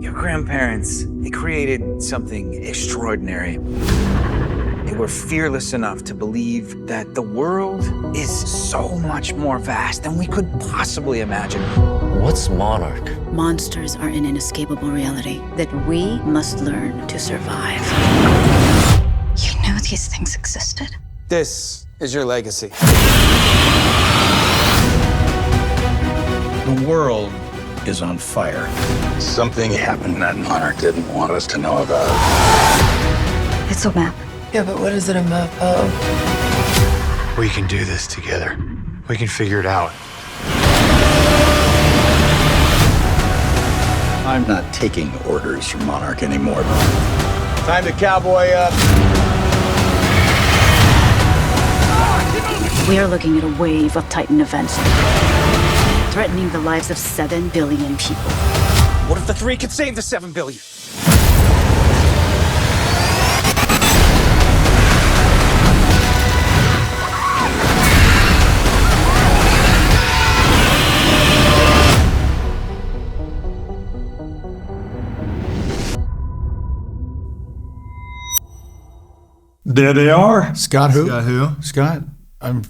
Your grandparents, they created something extraordinary. They were fearless enough to believe that the world is so much more vast than we could possibly imagine. What's Monarch? Monsters are an inescapable reality that we must learn to survive. You knew these things existed? This is your legacy. The world is on fire. Something happened that Monarch didn't want us to know about. It's a map. Yeah, but what is it a map of? We can do this together. We can figure it out. I'm not taking orders from Monarch anymore. Time to cowboy up. We are looking at a wave of Titan events, threatening the lives of 7 billion people. What if the 3 could save the 7 billion? There they are. Scott who? Scott who? Scott?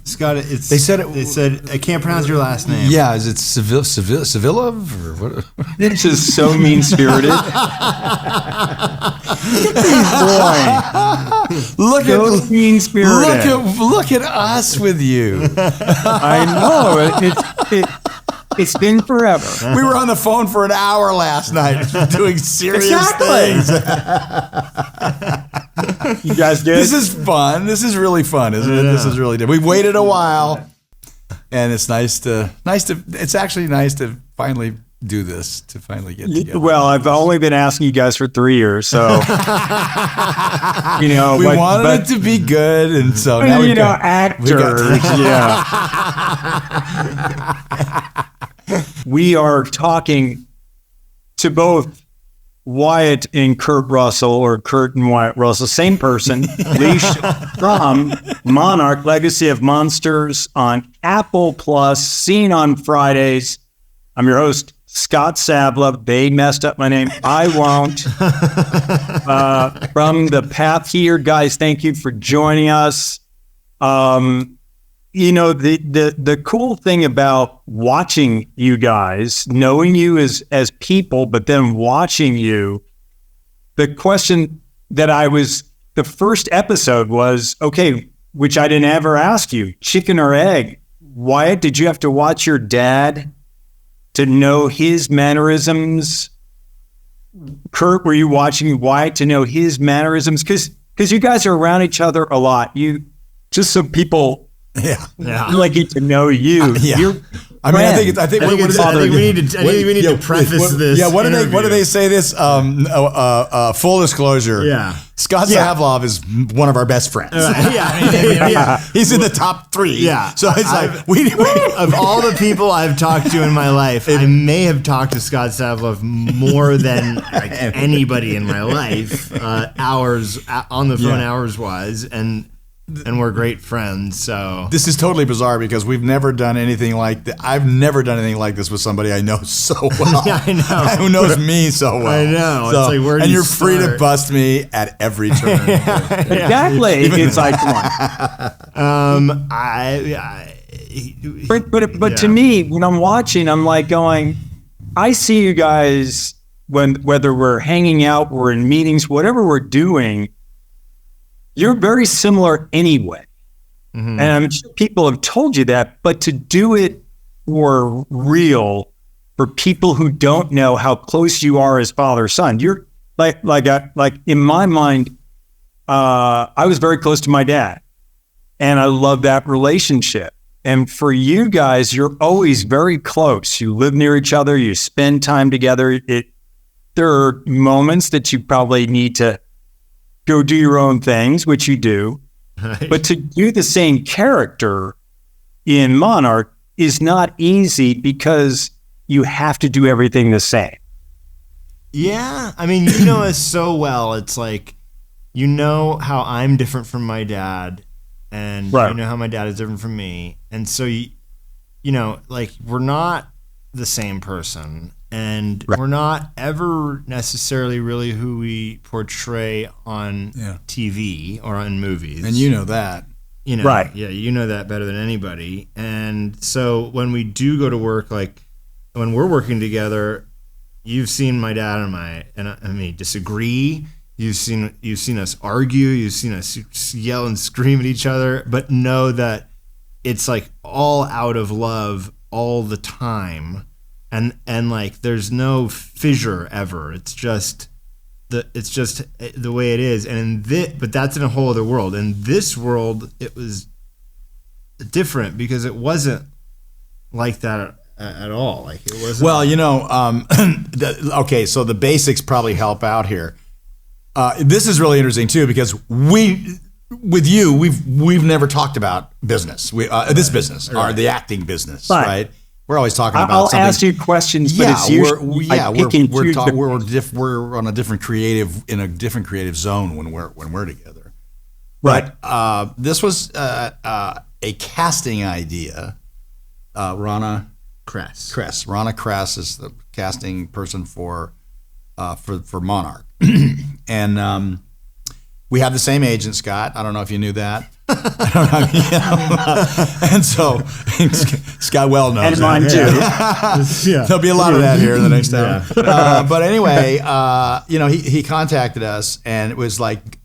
Scott, it's. They said I can't pronounce your last name. Yeah, is it Savlov or what? This is so mean-spirited. Look So at mean-spirited. look at us with you. I know. It's been forever. We were on the phone for an hour last night doing serious things. You guys good? This is fun. This is really fun, isn't it? This is really good. We've waited a while, and it's it's actually nice to finally do this, to finally get together. Well, I've only been asking you guys for 3 years, so we wanted it to be good, and so now we got actors. Yeah. We are talking to both Wyatt and Kurt Russell, or Kurt and Wyatt Russell, same person, Leash from Monarch, Legacy of Monsters on Apple Plus, seen on Fridays. I'm your host, Scott Savlov. They messed up my name. I won't. From the path here, guys, thank you for joining us. The cool thing about watching you guys, knowing you as people, but then watching you, the question that the first episode was, okay, which I didn't ever ask you, chicken or egg? Wyatt, did you have to watch your dad to know his mannerisms? Kurt, were you watching Wyatt to know his mannerisms? Because you guys are around each other a lot. Just so people like get to know you. I think we need to preface this. Yeah, what do they say this? Full disclosure. Yeah. Scott Savlov is one of our best friends. He's in the top 3. Yeah. So it's of all the people I've talked to in my life, I may have talked to Scott Savlov more than anybody in my life. Hours on the phone, hours wise, and we're great friends. So this is totally bizarre because we've never done anything like that. I've never done anything like this with somebody I know so well. Yeah, I know. Who knows me so well. I know. So, it's like, where do and you you're free to bust me at every turn. Exactly. It's like, come on. But to me, when I'm watching, I'm like going, I see you guys whether we're hanging out, we're in meetings, whatever we're doing, you're very similar anyway. Mm-hmm. And I'm sure people have told you that, but to do it for real, for people who don't know how close you are as father-son, you're like in my mind, I was very close to my dad, and I love that relationship. And for you guys, you're always very close. You live near each other. You spend time together. There are moments that you probably need to go do your own things, which you do. Right. But to do the same character in Monarch is not easy because you have to do everything the same. Yeah. I mean, you know us so well. It's like, you know how I'm different from my dad, and you know how my dad is different from me. And so, you know, like, we're not the same person. And we're not ever necessarily really who we portray on TV or on movies. And you know that. You know, Right. Yeah, you know that better than anybody. And so when we do go to work, like when we're working together, you've seen my dad and me disagree. You've seen us argue. You've seen us yell and scream at each other. But know that it's like all out of love all the time. And like there's no fissure ever. It's just the way it is. And but that's in a whole other world. In this world, it was different because it wasn't like that at all. Like it wasn't. Well, you know, okay, so the basics probably help out here. This is really interesting too because we've never talked about business. This business or the acting business, right? We're always talking about I'll something. ask you questions, but it's usually we're on a different creative zone when we're together. Right. But this was a casting idea. Rana Kress. Rana Kress is the casting person for Monarch, and we have the same agent, Scott. I don't know if you knew that. And so Scott well knows. And mine too. There'll be a lot of that here the next time. But anyway, you know, he contacted us and it was like,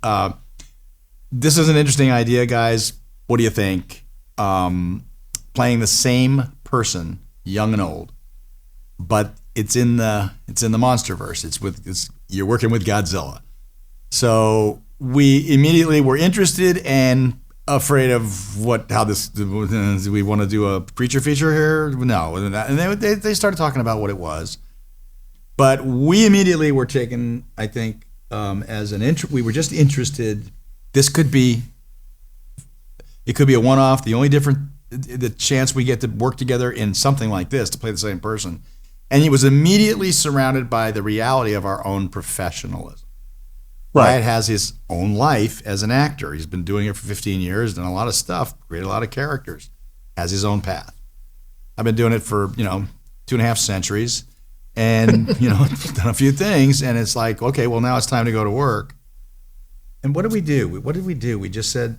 this is an interesting idea, guys. What do you think? Playing the same person, young and old, but it's in the Monsterverse. You're working with Godzilla. So we immediately were interested and afraid of do we want to do a creature feature here? No. And they started talking about what it was. But we immediately were taken, I think, as we were just interested. It could be a one-off. The chance we get to work together in something like this to play the same person. And he was immediately surrounded by the reality of our own professionalism. Wyatt has his own life as an actor. He's been doing it for 15 years, done a lot of stuff, created a lot of characters, has his own path. I've been doing it for, 2.5 centuries and, done a few things. And it's like, okay, well, now it's time to go to work. And what did we do? We just said,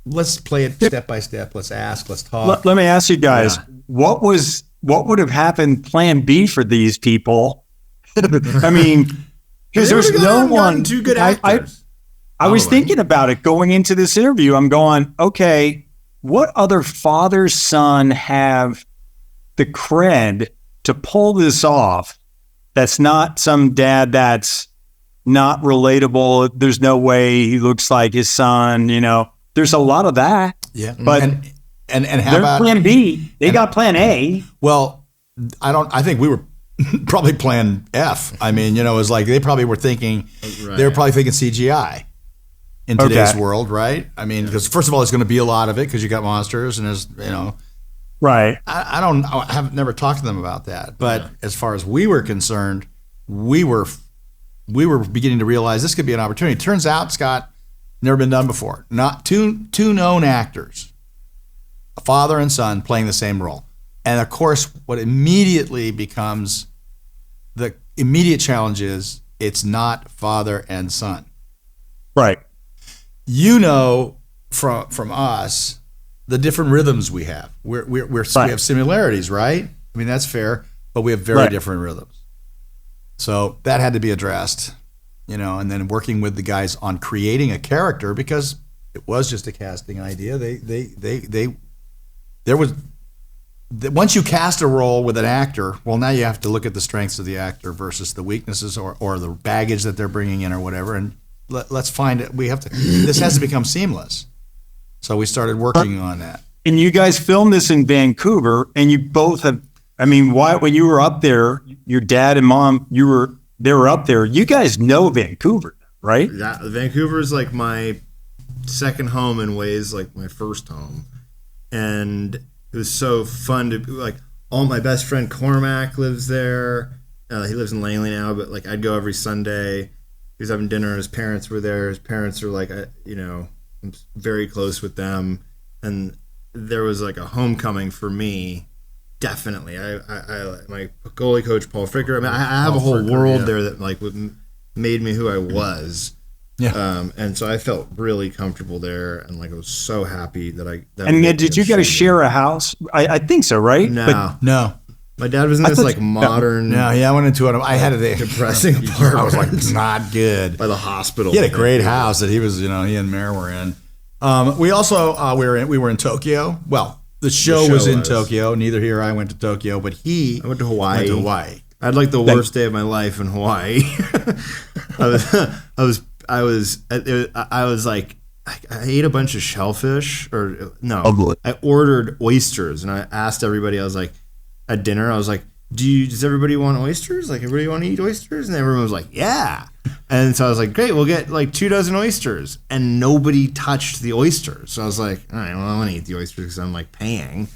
let's play it step by step. Let's ask, let's talk. Let me ask you guys, what would have happened plan B for these people? I mean, because there's no one. Two good actors. I was thinking about it going into this interview. I'm going, okay, what other father son have the cred to pull this off? That's not some dad that's not relatable. There's no way he looks like his son. There's a lot of that. Yeah, but and how about plan B? They got plan A. Well, I think we were probably plan F. I mean, it was like they probably were thinking, they were probably thinking CGI in today's world, right? I mean, because first of all, there's going to be a lot of it because you got monsters and there's, Right. I have never talked to them about that. But as far as we were concerned, we were beginning to realize this could be an opportunity. Turns out, Scott, never been done before. Not two known actors, a father and son playing the same role. And of course, what immediately becomes the immediate challenge is it's not father and son. Right. From us, the different rhythms we have. We have similarities, right? I mean, that's fair, but we have very different rhythms. So that had to be addressed, and then working with the guys on creating a character because it was just a casting idea. Once you cast a role with an actor, well, now you have to look at the strengths of the actor versus the weaknesses or the baggage that they're bringing in or whatever. And let's find it. This has to become seamless. So we started working on that. And you guys filmed this in Vancouver, and you both have. I mean, when you were up there, your dad and mom, they were up there. You guys know Vancouver, right? Yeah, Vancouver is like my second home in ways like my first home, and it was so fun to all my best friend Cormac lives there. He lives in Langley now, but I'd go every Sunday. He was having dinner and his parents were there. His parents are I'm very close with them. And there was a homecoming for me definitely. My goalie coach Paul Fricker. I mean, I have a whole world there that like made me who I was. Yeah. And so I felt really comfortable there, and like I was so happy that I. And did you guys share a house? I think so, right? No. My dad was in this like modern. No, I went into it. I had a depressing apartment. I was like, not good. By the hospital. He had a great house that he was, he and Mare were in. We also we were in Tokyo. Well, the show was in Tokyo. Neither he or I went to Tokyo, but I went to Hawaii. I had like the worst day of my life in Hawaii. I ate a bunch of shellfish, I ordered oysters, and I asked everybody. I was like, at dinner, I was like, does everybody want oysters? Like, everybody want to eat oysters? And everyone was like, yeah. And so I was like, great, we'll get like 2 dozen oysters. And nobody touched the oysters. So I was like, all right, well, I want to eat the oysters because I'm like paying.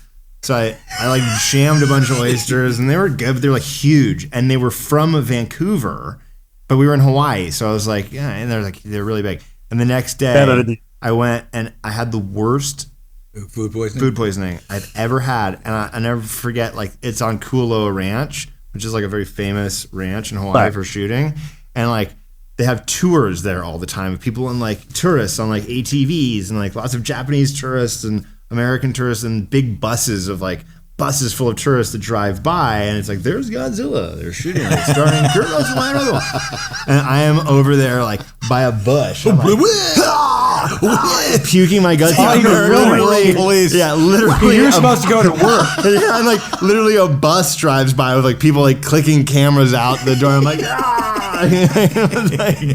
So I like jammed a bunch of oysters, and they were good, but they were like huge. And they were from Vancouver, but we were in Hawaii. So I was like, yeah, and they're really big. And the next day, I went and I had the worst food poisoning I've ever had. And I never forget, like, it's on Kualoa Ranch, which is like a very famous ranch in Hawaii for shooting. And like, they have tours there all the time of people and like tourists on like ATVs and like lots of Japanese tourists and American tourists and big buses full of tourists that drive by, and it's like, there's Godzilla. They're shooting it, starring Kurt Russell. And I am over there like by a bush. I'm like, puking my guts out. Police. Yeah, literally. You're supposed to go to work. Yeah, and like literally a bus drives by with like people like clicking cameras out the door. I'm like, I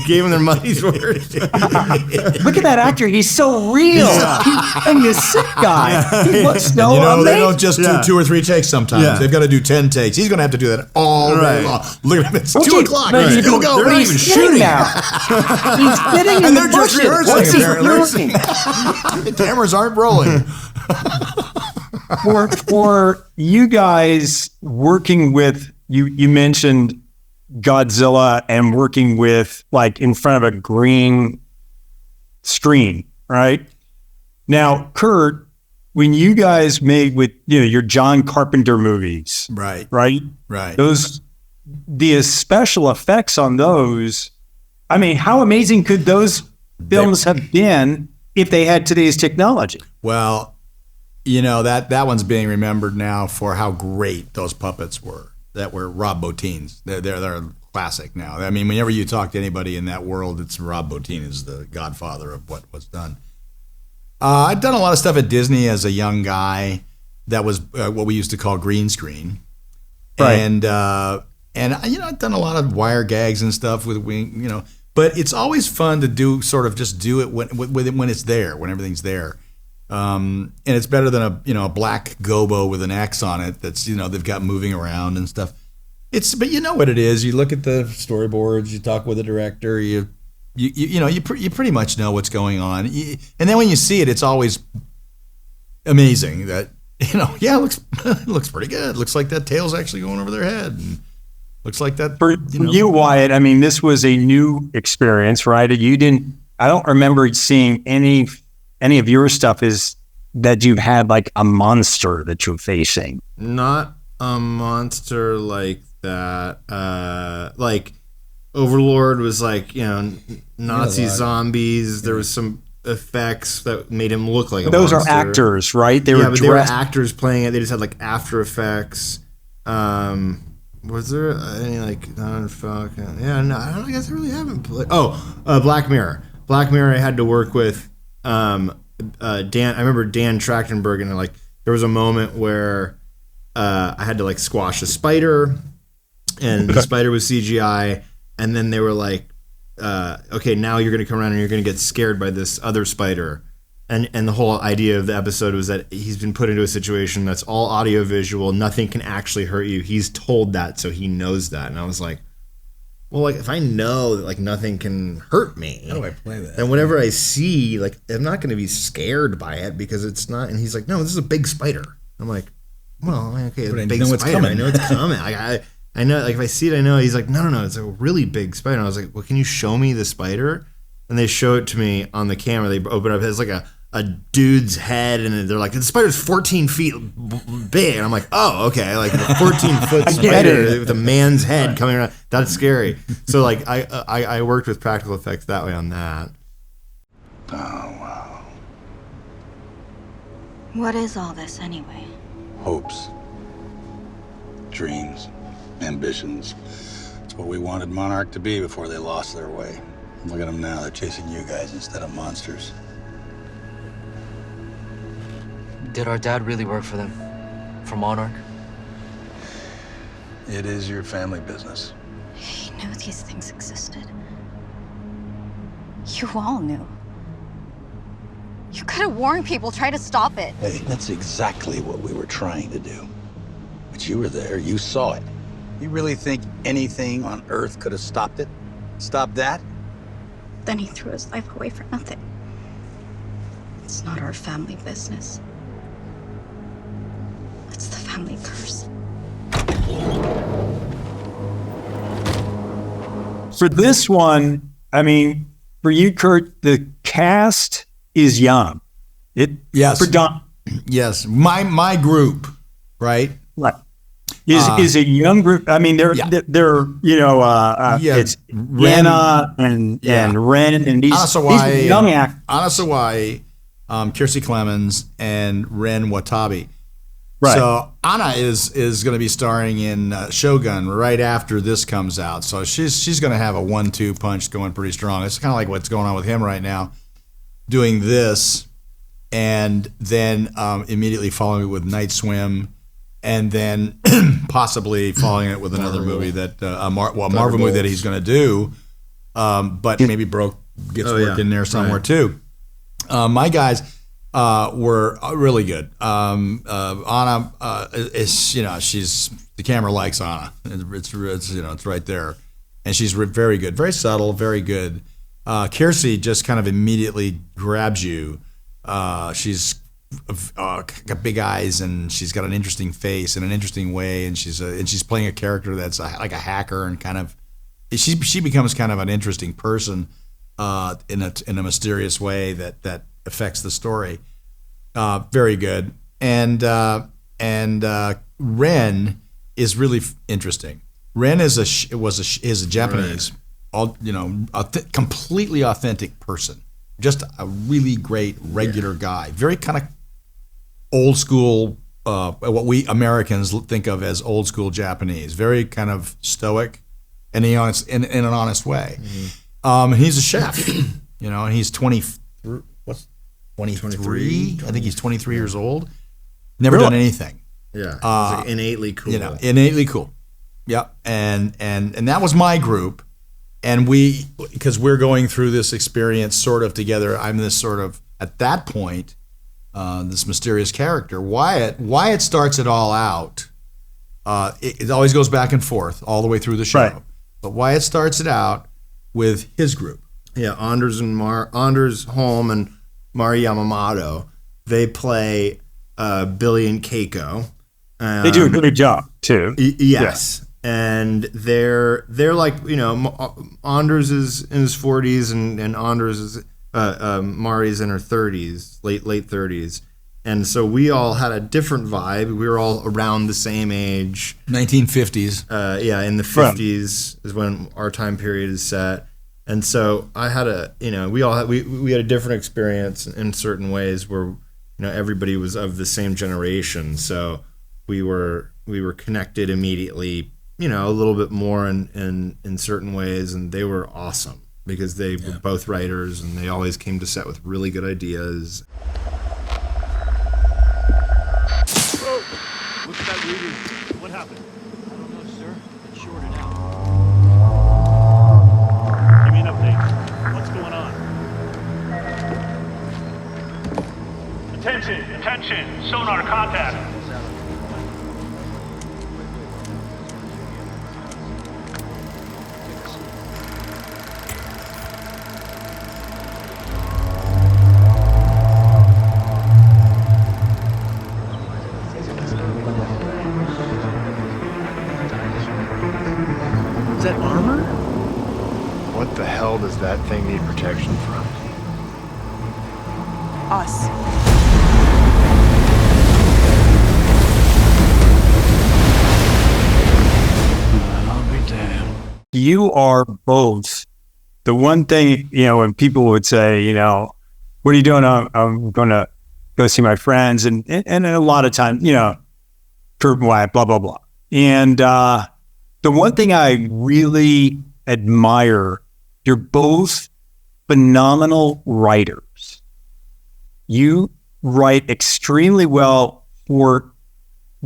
gave them their money's worth. Look at that actor. He's so real. And this sick guy. He looks so amazing. They don't just do 2 or 3 takes sometimes. Yeah. They've got to do 10 takes. He's going to have to do that all day long. Look at him. It's 2 o'clock. Right. Still go. They're not even shooting now. He's sitting in And the they're just bushes. rehearsing, What's he apparently. The cameras aren't rolling. For you guys working with, you mentioned Godzilla and working with like in front of a green screen, right? Now, Kurt, when you guys made with your John Carpenter movies, right, those the special effects on those, I mean, how amazing could those films have been if they had today's technology? Well, that one's being remembered now for how great those puppets were. That were Rob Bottin's. They're classic now. I mean, whenever you talk to anybody in that world, it's Rob Bottin is the godfather of what was done. I'd done a lot of stuff at Disney as a young guy. That was what we used to call green screen, right? And I've done a lot of wire gags and stuff with But it's always fun to do it when it's there, when everything's there. And it's better than a black gobo with an X on it that's they've got moving around and stuff. But you know what it is. You look at the storyboards, you talk with the director, you pretty much know what's going on. And then when you see it, it's always amazing that it looks pretty good. Looks like that tail's actually going over their head. And looks like that for you, Wyatt. I mean, this was a new experience, right? I don't remember seeing any of your stuff is that you've had like a monster that you're facing. Not a monster like that. Like Overlord was like, Nazi zombies. There was some effects that made him look like a Those monster. are actors, right? They were actors playing it. They just had like After Effects. Was there any like I guess I really haven't played. Black Mirror. Black Mirror I had to work with Dan. I remember Dan Trachtenberg, and like there was a moment where I had to like squash a spider, and the spider was CGI, and then they were like, okay, now you're gonna come around and you're gonna get scared by this other spider. And the whole idea of the episode was that he's been put into a situation that's all audio visual, nothing can actually hurt you. He's told that, so he knows that. And I was like, well, like if I know that like nothing can hurt me, how do I play that? Then whatever I see, like I'm not going to be scared by it because it's not. And he's like, no, this is a big spider. I'm like, well, okay, but a big spider. I know it's coming. I know, like if I see it, I know. He's like, no, it's a really big spider. And I was like, well, can you show me the spider? And they show it to me on the camera. They open up. It's like a a dude's head, and they're like, the spider's 14 feet big. And I'm like, oh, okay, like a 14-foot spider with a man's head coming around. That's scary. So like I worked with practical effects that way on that. Oh, wow. What is all this anyway? Hopes, dreams, ambitions. It's what we wanted Monarch to be before they lost their way. Look at them now. They're chasing you guys instead of monsters. Did our dad really work for them? For Monarch? It is your family business. He knew these things existed. You all knew. You could have warned people, try to stop it. Hey, that's exactly what we were trying to do. But you were there, you saw it. You really think anything on Earth could have stopped it? Stopped that? Then he threw his life away for nothing. It's not our family business. It's the family curse. For this one, I mean, for you, Kurt, the cast is young. Yes. For Yes. My group, right? Right. Is a young group. I mean, they're it's Renna and Ren and these young actors. Anna Sawai, Kiersey Clemens, and Ren Watabe. Right. So Anna is going to be starring in Shogun right after this comes out. So she's going to have a 1-2 punch going pretty strong. It's kind of like what's going on with him right now, doing this, and then immediately following it with Night Swim. And then possibly following it with another movie that Marvel movie that he's going to do, but maybe gets work in there somewhere too. My guys were really good. Anna is she's the camera likes Anna. It's right there, and she's very good, very subtle, very good. Kiersey just kind of immediately grabs you. She's got big eyes, and she's got an interesting face in an interesting way, and she's playing a character that's like a hacker, and kind of she becomes kind of an interesting person in a mysterious way that affects the story. Very good, and Ren is really interesting. Ren is a Japanese, completely authentic person, just a really great regular guy, very kind of old school, what we Americans think of as old school Japanese, very kind of stoic, and in an honest way. Mm-hmm. And he's a chef, and he's 23. I think he's 23 years old. Never done anything. Yeah, like innately cool. Innately cool. Yep. And that was my group, and because we're going through this experience sort of together. I'm this sort of at that point. This mysterious character, Wyatt starts it all out. It always goes back and forth all the way through the show. Right. But Wyatt starts it out with his group. Yeah, Anders Holm and Mari Yamamoto. They play Billy and Keiko. They do a good job too. Yes. Yeah. And they're like, Anders is in his 40s and Anders is Mari's in her 30s, late 30s. And so we all had a different vibe. We were all around the same age. 1950s. In the 50s is when our time period is set. And so I had we had a different experience in certain ways where, everybody was of the same generation. So we were connected immediately, a little bit more in certain ways, and they were awesome. Because they were both writers, and they always came to set with really good ideas. Whoa! Look at that reading. What happened? I don't know, sir. It shorted out. Give me an update. What's going on? Attention! Attention! Sonar contact! Is that armor? What the hell does that thing need protection from? us. You are both the one thing, when people would say, what are you doing? I'm going to go see my friends. And a lot of times, Kurt and Wyatt, blah, blah, blah. And the one thing I really admire, you're both phenomenal writers. You write extremely well for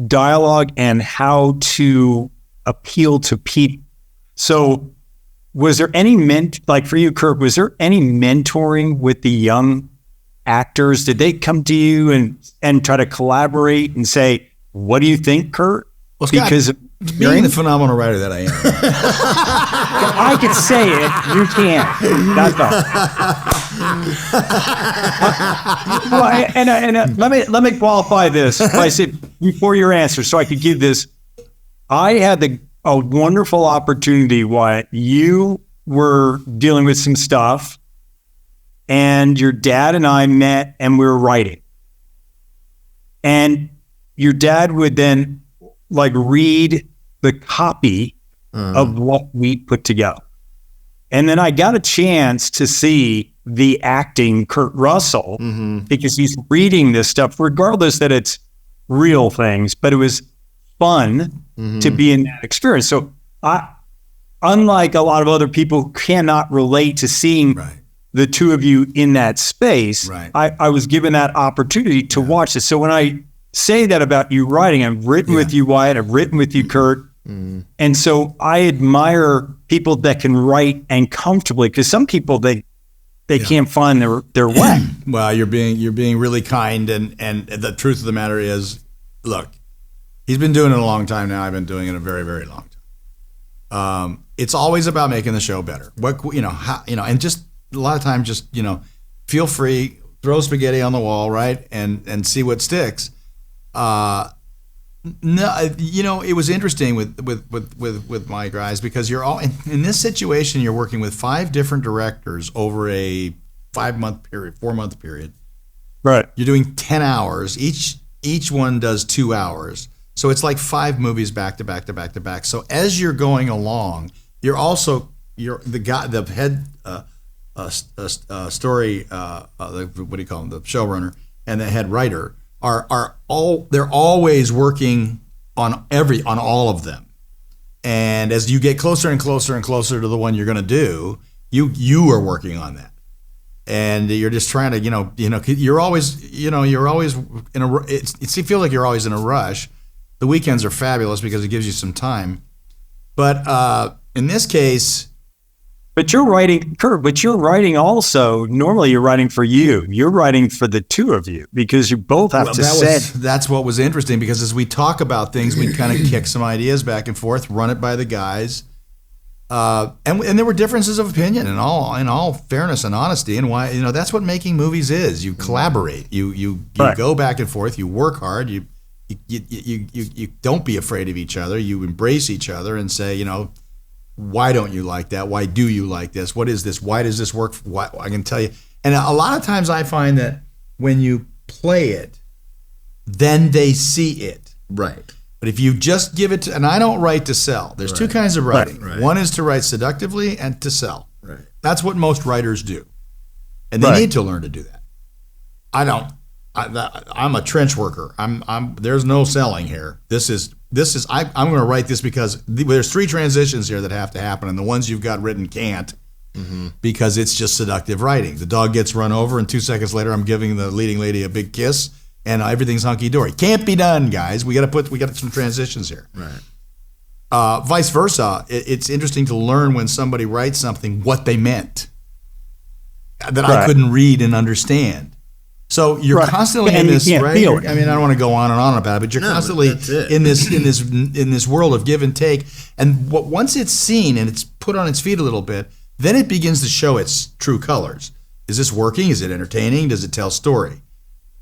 dialogue and how to appeal to people. So was there any for you, Kurt, was there any mentoring with the young actors? Did they come to you and try to collaborate and say, what do you think, Kurt? Well, Scott, because being the phenomenal writer that I am. I could say it, you can't. That's all. Well, let me qualify this by saying, before your answer, so I could give this. I had a wonderful opportunity, Wyatt. You were dealing with some stuff, and your dad and I met, and we were writing. And your dad would then read the copy of what we put together. And then I got a chance to see the acting Kurt Russell because he's reading this stuff, regardless that it's real things, but it was fun to be in that experience. So unlike a lot of other people who cannot relate to seeing the two of you in that space, I was given that opportunity to watch this. So when I say that about you writing, I've written with you, Wyatt, I've written with you, Kurt. And so I admire people that can write and comfortably, because some people, they can't find their way. Well, you're being really kind. And the truth of the matter is, look, he's been doing it a long time now. I've been doing it a very, very long time. It's always about making the show better. And just a lot of times, just feel free, throw spaghetti on the wall, right, and see what sticks. It was interesting with my guys, because you're all in this situation. You're working with 5 different directors over a 5-month period, 4-month period. Right. You're doing 10 hours. Each one does 2 hours. So it's like 5 movies back to back to back to back. So as you're going along, you're the head story, what do you call him, the showrunner and the head writer they're always working on all of them. And as you get closer and closer and closer to the one you're going to do, you are working on that. And you're just trying to, you're always in a, you feel like you're always in a rush. The weekends are fabulous because it gives you some time. But in this case, but you're writing, Kurt, also, normally you're writing for you. You're writing for the two of you because you both have to set. That's what was interesting, because as we talk about things, we kind of kick some ideas back and forth, run it by the guys. And there were differences of opinion in all fairness and honesty, and why, that's what making movies is. You collaborate, you go back and forth, you work hard, you don't be afraid of each other, you embrace each other and say, why don't you like that? Why do you like this? What is this? Why does this work? Why, I can tell you. And a lot of times I find that when you play it, then they see it. Right. But if you just give it to, and I don't write to sell. There's 2 kinds of writing. Right. One is to write seductively and to sell. Right. That's what most writers do. And they need to learn to do that. I don't. I'm a trench worker. There's no selling here. I'm going to write this because there's 3 transitions here that have to happen, and the ones you've got written can't, because it's just seductive writing. The dog gets run over, and 2 seconds later, I'm giving the leading lady a big kiss, and everything's hunky dory. Can't be done, guys. We got some transitions here. Right. Vice versa. It's interesting to learn when somebody writes something what they meant that I couldn't read and understand. So you're constantly in this, right? I mean, I don't want to go on and on about it, but you're constantly in this world of give and take. And once it's seen and it's put on its feet a little bit, then it begins to show its true colors. Is this working? Is it entertaining? Does it tell story?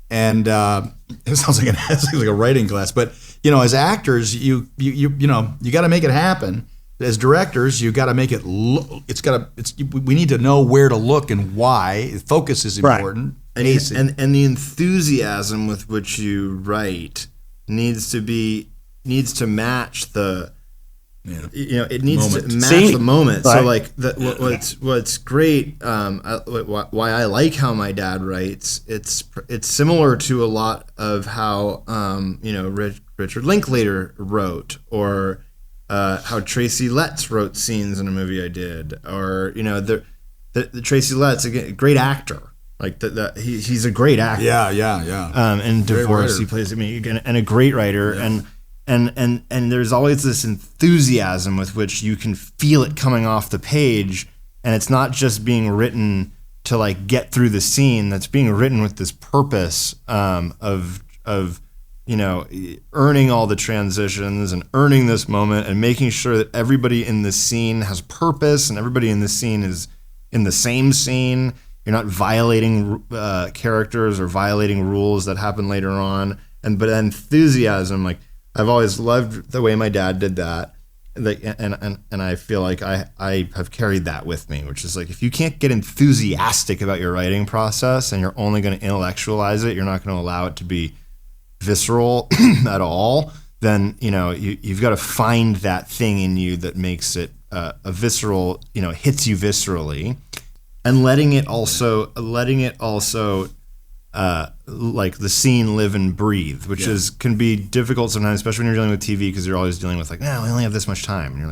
And it sounds like a writing class, but as actors, you got to make it happen. As directors, you got to make it. We need to know where to look and why. Focus is important. pacing. And the enthusiasm with which you write needs to match the, it needs Moment. to match the moment. Right. So like what's great, why I like how my dad writes, it's similar to a lot of how Richard Linklater wrote, or how Tracy Letts wrote scenes in a movie I did, or the Tracy Letts, again, great actor. Like he's a great actor. Yeah. And Divorce, he plays again, and a great writer, and there's always this enthusiasm with which you can feel it coming off the page, and it's not just being written to like get through the scene. That's being written with this purpose of earning all the transitions and earning this moment and making sure that everybody in this scene has purpose and everybody in this scene is in the same scene. You're not violating characters or violating rules that happen later on. But enthusiasm, like I've always loved the way my dad did that. And I feel like I have carried that with me, which is like, if you can't get enthusiastic about your writing process and you're only going to intellectualize it, you're not going to allow it to be visceral at all, then you've got to find that thing in you that makes it a visceral, hits you viscerally, and letting it also like the scene live and breathe, which can be difficult sometimes, especially when you're dealing with TV, because you're always dealing with like, we only have this much time, and you're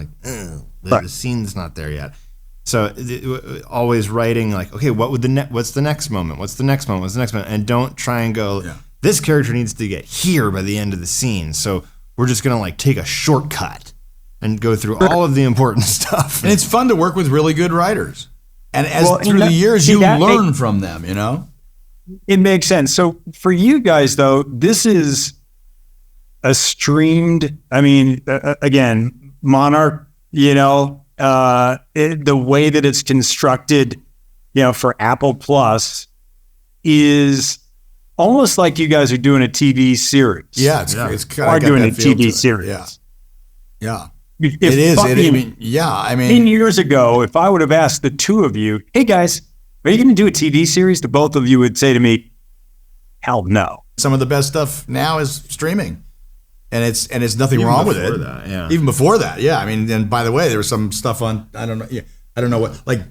like, the scene's not there yet. So always writing like, okay, what's the next moment? What's the next moment? What's the next moment? And don't try and go, this character needs to get here by the end of the scene, so we're just gonna like take a shortcut and go through all of the important stuff. And it's fun to work with really good writers. And through the years, you learn from them, It makes sense. So for you guys, though, this is a streamed, again, Monarch, the way that it's constructed, for Apple Plus is almost like you guys are doing a TV series. Yeah, it's kind of doing a TV series. Yeah. It is. 10 years ago, if I would have asked the two of you, hey guys, are you going to do a TV series? The both of you would say to me, hell no. Some of the best stuff now is streaming, and it's nothing wrong with it. Even before that, and by the way, there was some stuff on I don't know what, like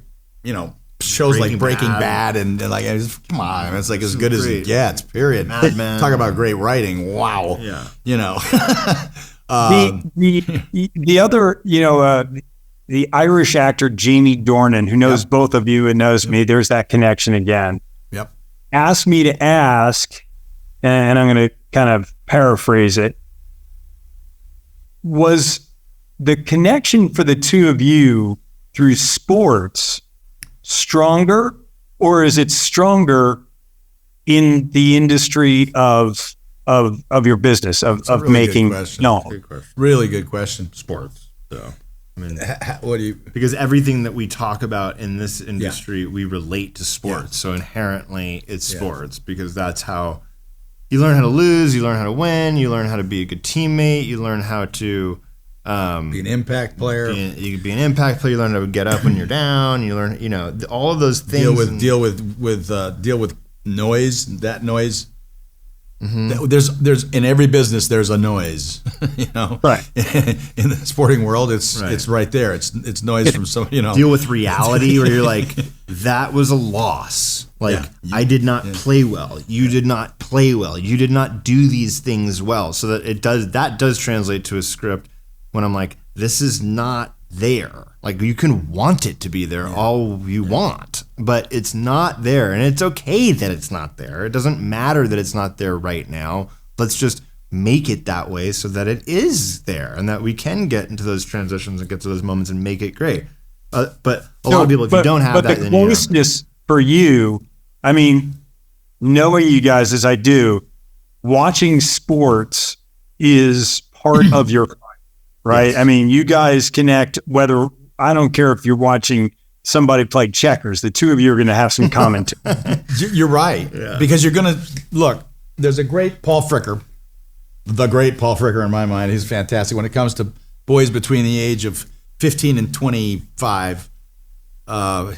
shows like Breaking Bad and like come on, it's like as good as it gets. Period. Mad Men. Talk about great writing. Wow. Yeah. The other, the Irish actor Jamie Dornan, who knows both of you and knows me, there's that connection again. Yep. Asked me to ask, and I'm going to kind of paraphrase it, was the connection for the two of you through sports stronger, or is it stronger in the industry of your business of really making? Good question. No, good question. Really good question. Sports. So what do you? Because everything that we talk about in this industry, we relate to sports. So inherently, it's sports, because that's how you learn how to lose, you learn how to win, you learn how to be a good teammate, you learn how to be an impact player. You can be an impact player. You learn how to get up when you're down. You learn, all of those things. Deal with noise. That noise. Mm-hmm. There's in every business there's a noise, Right. In the sporting world, it's right there. It's noise from some, Deal with reality where you're like, that was a loss. Like, I did not play well. You did not play well. You did not do these things well. So that does translate to a script when I'm like, this is not there. Like, you can want it to be there all you want, but it's not there. And it's okay that it's not there. It doesn't matter that it's not there right now. Let's just make it that way so that it is there and that we can get into those transitions and get to those moments and make it great. But a lot of people, if you don't have that, but the closeness for you, knowing you guys as I do, watching sports is part of your life, right? Yes. You guys connect, whether, I don't care if you're watching somebody play checkers, the two of you are going to have some commentary. You're right. Yeah. Because you're going to, look, there's a great Paul Fricker, the great Paul Fricker in my mind. He's fantastic. When it comes to boys between the age of 15 and 25,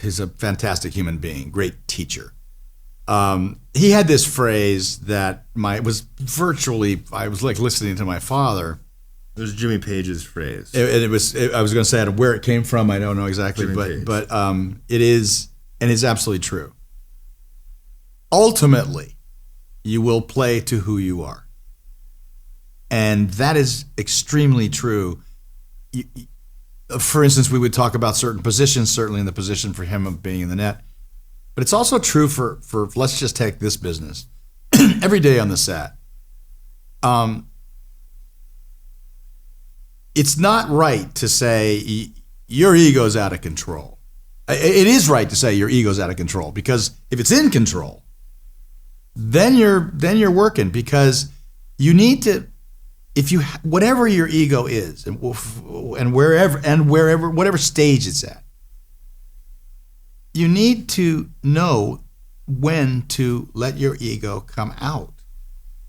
he's a fantastic human being, great teacher. He had this phrase that I was like listening to my father. It was Jimmy Page's phrase. I was going to say where it came from. I don't know exactly, but it is, and it's absolutely true. Ultimately, you will play to who you are, and that is extremely true. For instance, we would talk about certain positions, certainly in the position for him of being in the net, but it's also true for let's just take this business. Every day on the set, it's not right to say your ego's out of control. It is right to say your ego's out of control, because if it's in control, then you're working, because you need to, if you, whatever your ego is, and wherever whatever stage it's at, you need to know when to let your ego come out.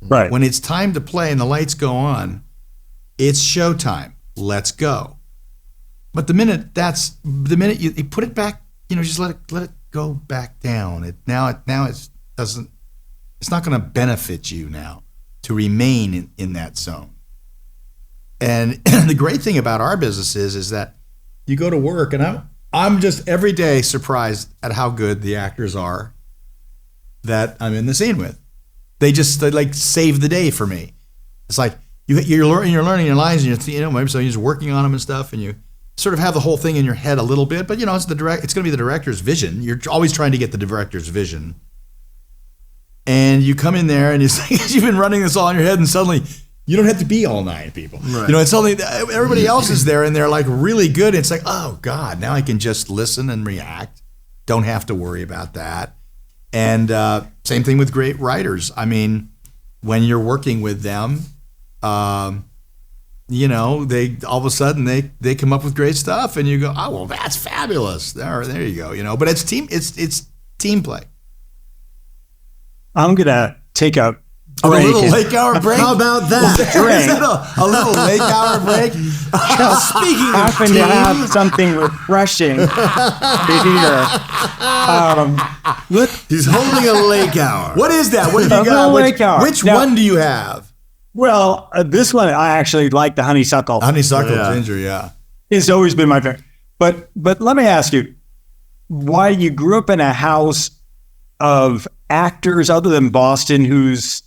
Right. When it's time to play and the lights go on, it's showtime. Let's go. But the minute you put it back, just let it go back down. It's not going to benefit you now to remain in that zone. And the great thing about our business is that you go to work, and I'm just every day surprised at how good the actors are that I'm in the scene with. They like save the day for me. It's like you're learning your lines, and maybe so you're just working on them and stuff, and you sort of have the whole thing in your head a little bit, but it's going to be the director's vision. You're always trying to get the director's vision. And you come in there and you've been running this all in your head, and suddenly you don't have to be all 9 people. Right. And suddenly everybody else is there and they're like really good. It's like, oh God, now I can just listen and react. Don't have to worry about that. And same thing with great writers. I mean, when you're working with them, they all of a sudden they come up with great stuff, and you go, oh well, that's fabulous. There you go. But it's team play. I'm gonna take a break. A little lake hour break? How about that? Is that a little lake hour break? Speaking of happen to have something refreshing to hear. He's holding a lake hour. What is that? What have you got? Which one do you have? Well, this one I actually like, the honeysuckle. Ginger, yeah. It's always been my favorite. But let me ask you, why you grew up in a house of actors other than Boston, who's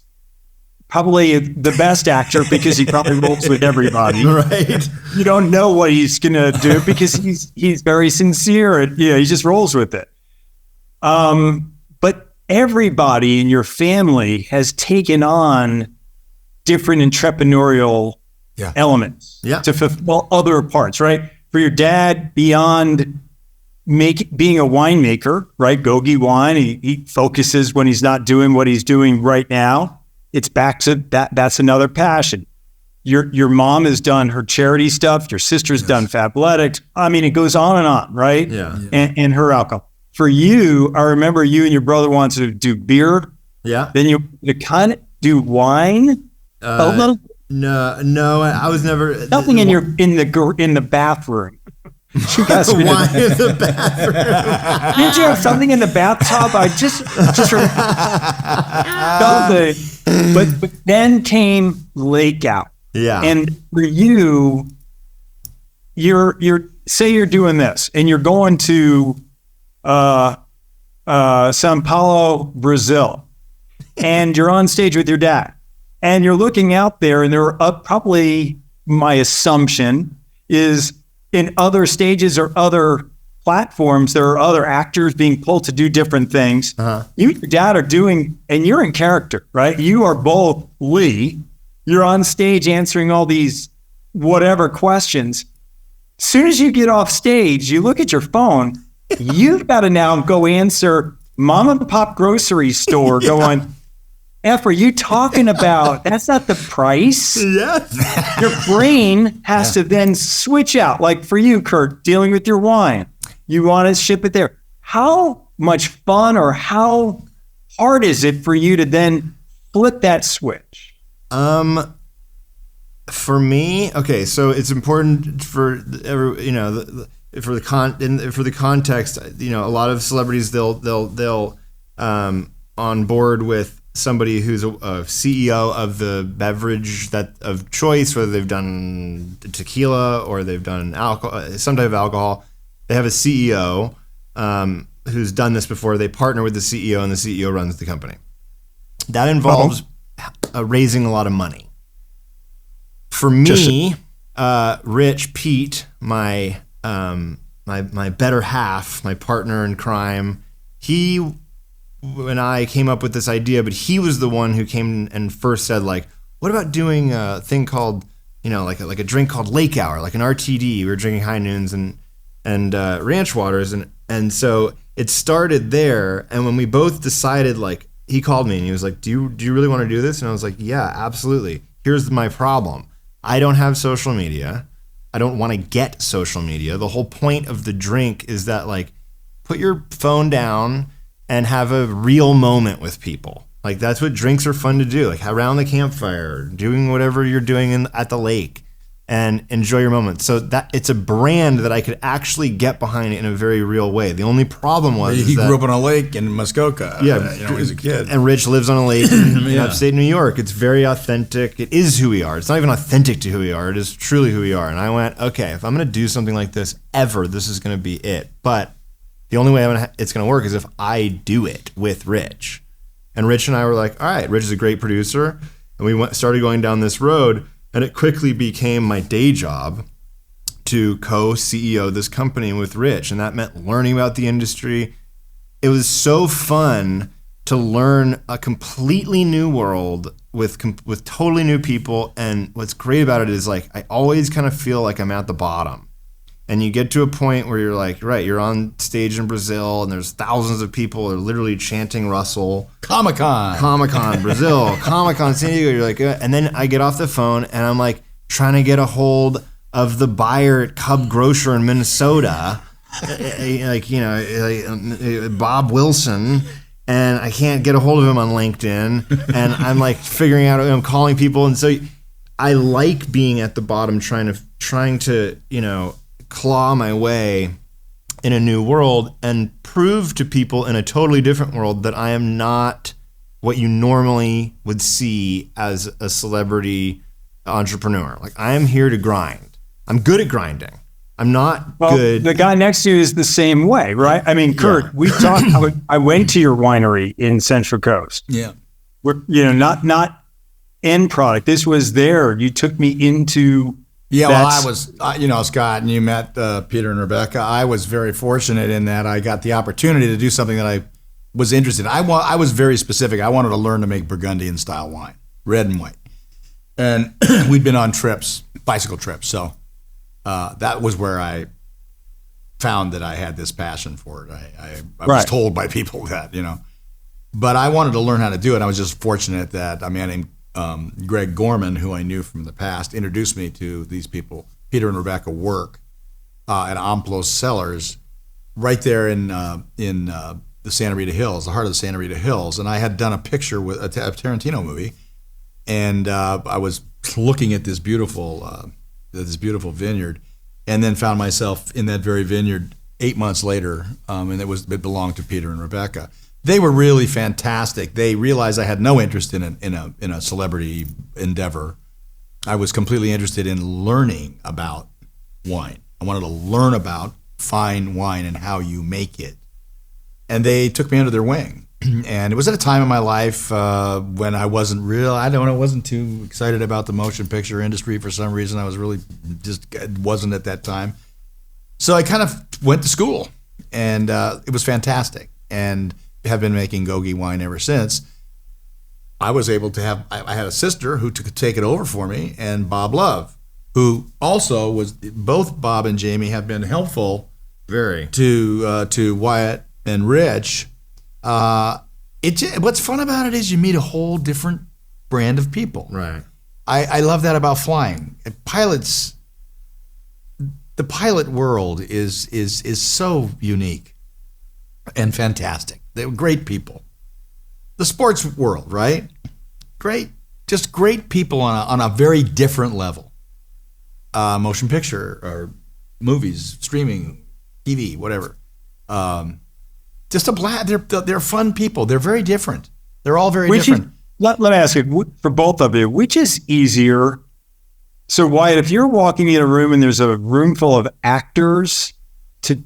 probably the best actor because he probably rolls with everybody. Right. You don't know what he's going to do because he's very sincere, and he just rolls with it. But everybody in your family has taken on different entrepreneurial elements to fulfill other parts, right? For your dad, beyond being a winemaker, right? Gogi wine. He focuses when he's not doing what he's doing right now. It's back to that. That's another passion. Your mom has done her charity stuff. Your sister's done Fabletics. I mean, it goes on and on, right? Yeah. And her alcohol. For you, I remember you and your brother wanted to do beer. Yeah. Then you kind of do wine. A little. No, I was never. Nothing in the bathroom. She got wine in the bathroom. Did you have something in the bathtub? I just something. But then came Lake Out. Yeah. And for you, you're say you're doing this and you're going to Sao Paulo, Brazil, and you're on stage with your dad, and you're looking out there, and there are probably, my assumption is, in other stages or other platforms, there are other actors being pulled to do different things. Uh-huh. You and your dad are doing, and you're in character, right? You are both Lee. You're on stage answering all these whatever questions. As soon as you get off stage, you look at your phone, you've got to now go answer mom and pop grocery store going, F, are you talking about? That's not the price. Yes. Your brain has to then switch out. Like for you, Kurt, dealing with your wine, you want to ship it there. How much fun or how hard is it for you to then flip that switch? For me, okay, so it's important for every, for the context, a lot of celebrities they'll on board with somebody who's a CEO of the beverage of choice, whether they've done tequila or they've done alcohol, some type of alcohol. They have a CEO who's done this before. They partner with the CEO, and the CEO runs the company. That involves raising a lot of money. For me, Rich Pete, my better half, my partner in crime, he and I came up with this idea, but he was the one who came and first said, like, what about doing a thing called, like a drink called Lake Hour, like an RTD. We were drinking High Noons and Ranch Waters, and so it started there. And when we both decided, like, he called me and he was like, do you really want to do this? And I was like, yeah, absolutely. Here's my problem. I don't have social media. I don't want to get social media. The whole point of the drink is that, like, put your phone down and have a real moment with people. Like, that's what drinks are fun to do. Like, around the campfire, doing whatever you're doing at the lake, and enjoy your moment. So that it's a brand that I could actually get behind in a very real way. The only problem was he grew up on a lake in Muskoka. As a kid. And Rich lives on a lake in upstate New York. It's very authentic. It is who we are. It's not even authentic to who we are. It is truly who we are. And I went, okay, if I'm going to do something like this ever, this is going to be it. But the only way it's going to work is if I do it with Rich. And Rich and I were like, all right, Rich is a great producer. And we started going down this road, and it quickly became my day job to co-CEO this company with Rich. And that meant learning about the industry. It was so fun to learn a completely new world with totally new people. And what's great about it is, like, I always kind of feel like I'm at the bottom. And you get to a point where you're like, right, you're on stage in Brazil and there's thousands of people that are literally chanting Russell. Comic-Con, Brazil, Comic-Con, San Diego. You're like, and then I get off the phone and I'm like trying to get a hold of the buyer at Cub Grocer in Minnesota, Bob Wilson, and I can't get a hold of him on LinkedIn. And I'm like figuring out, I'm calling people. And so I like being at the bottom, trying to, claw my way in a new world and prove to people in a totally different world that I am not what you normally would see as a celebrity entrepreneur. Like, I am here to grind. I'm good at grinding. I'm not good. The guy next to you is the same way, right? I mean, Kurt, we talked. I went to your winery in Central Coast. Yeah. Not end product. This was there. You took me into. Yeah, well, I was, Scott, and you met Peter and Rebecca. I was very fortunate in that I got the opportunity to do something that I was interested in. I was very specific. I wanted to learn to make Burgundian style wine, red and white. And we'd been on trips, bicycle trips. So that was where I found that I had this passion for it. I was told by people that, But I wanted to learn how to do it. I was just fortunate that a man named Greg Gorman, who I knew from the past, introduced me to these people. Peter and Rebecca work at Amplos Cellars, right there in the Santa Rita Hills, the heart of the Santa Rita Hills. And I had done a picture with a Tarantino movie, and I was looking at this beautiful vineyard, and then found myself in that very vineyard 8 months later, and it belonged to Peter and Rebecca. They were really fantastic. They realized I had no interest in a celebrity endeavor. I was completely interested in learning about wine. I wanted to learn about fine wine and how you make it. And they took me under their wing. And it was at a time in my life when I wasn't too excited about the motion picture industry for some reason. I was really wasn't at that time. So I kind of went to school, and it was fantastic. And have been making Gogi wine ever since. I was able to I had a sister who could take it over for me, and Bob Love, who also was, both Bob and Jamie have been helpful to Wyatt and Rich. What's fun about it is you meet a whole different brand of people. Right. I love that about flying. Pilots, the pilot world is so unique and fantastic. They were great people. The sports world, right? Just great people on a very different level. Motion picture or movies, streaming, TV, whatever. just a blast. They're fun people. They're very different. They're all very Which different. Let me ask you, for both of you, which is easier? So Wyatt, if you're walking in a room and there's a room full of actors to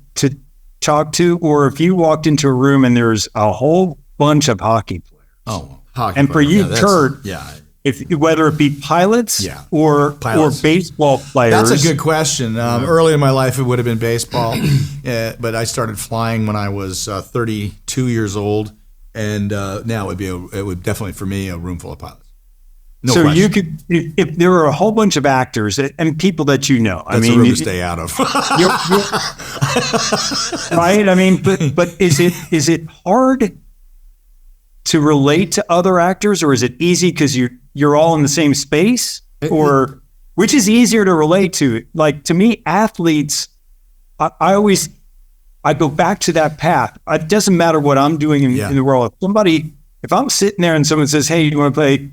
talk to, or if you walked into a room and there's a whole bunch of hockey players. Oh, hockey. And for you, Kurt, yeah. If whether it be pilots, or baseball players. That's a good question. Early in my life, it would have been baseball, but I started flying when I was 32 years old, and now it would definitely for me a room full of pilots. No so question. You could, if there were a whole bunch of actors and people that you know. That's a room to stay out of. Right? I mean, but is it hard to relate to other actors, or is it easy because you're all in the same space, or which is easier to relate to? Like, to me, athletes, I go back to that path. It doesn't matter what I'm doing in the world. If I'm sitting there and someone says, "Hey, you want to play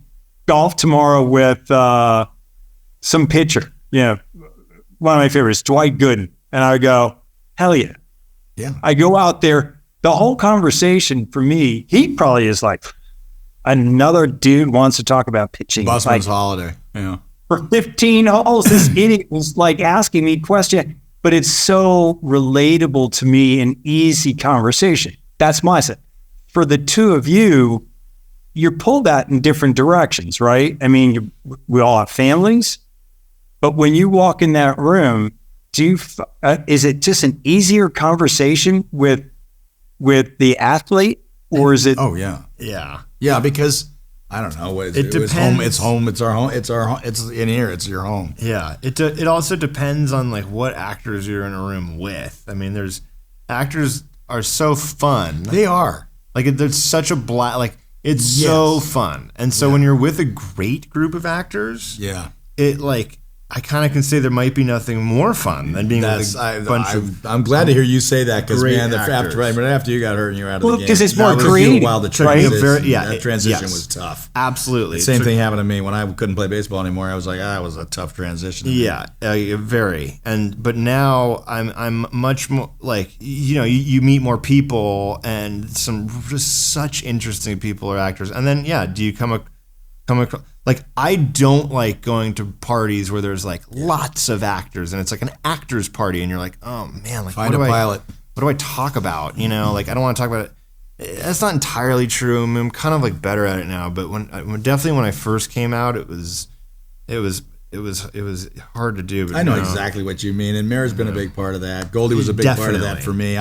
golf tomorrow with some pitcher?" One of my favorites, Dwight Gooden, and I go, "Hell yeah!" Yeah. I go out there. The whole conversation for me, he probably is like, another dude wants to talk about pitching. Busman's holiday. Yeah. For 15 holes, this idiot was like asking me questions, but it's so relatable to me, an easy conversation. That's my set. For the two of you, you're pulled out in different directions, right? I mean, we all have families, but when you walk in that room, is it just an easier conversation with the athlete, or is it? Oh yeah. Yeah, because I don't know. It depends. It's home. It's our home. It's in here. It's your home. Yeah. It also depends on like what actors you're in a room with. I mean, actors are so fun. They are. Like there's such a it's so fun. And so when you're with a great group of actors, it like I kind of can say there might be nothing more fun than being with a bunch of. I'm glad to hear you say that, because man, actors. after you got hurt and you were out of the game, because it's more creative. While the transition, that transition was tough. Absolutely, the same thing happened to me when I couldn't play baseball anymore. I was like, it was a tough transition. Yeah, very. But now I'm much more like you meet more people and some just such interesting people or actors, and then do you come across. Like, I don't like going to parties where there's like lots of actors and it's like an actors party and you're like, oh man, like find a pilot. What do I talk about? Like I don't want to talk about it. That's not entirely true. I mean, I'm kind of like better at it now, but definitely when I first came out, it was hard to do. But I know exactly what you mean, and Mare's been a big part of that. Goldie was a big part of that for me.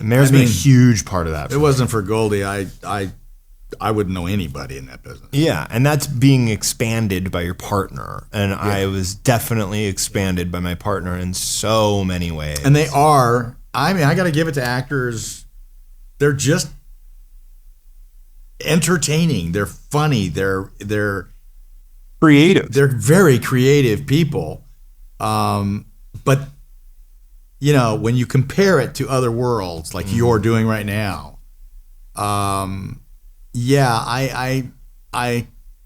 Mare's been a huge part of that. If it wasn't for Goldie, I wouldn't know anybody in that business. Yeah, and that's being expanded by your partner. And I was definitely expanded by my partner in so many ways. And they are. I mean, I got to give it to actors. They're just entertaining. They're funny. They're creative. They're very creative people. But when you compare it to other worlds like you're doing right now, I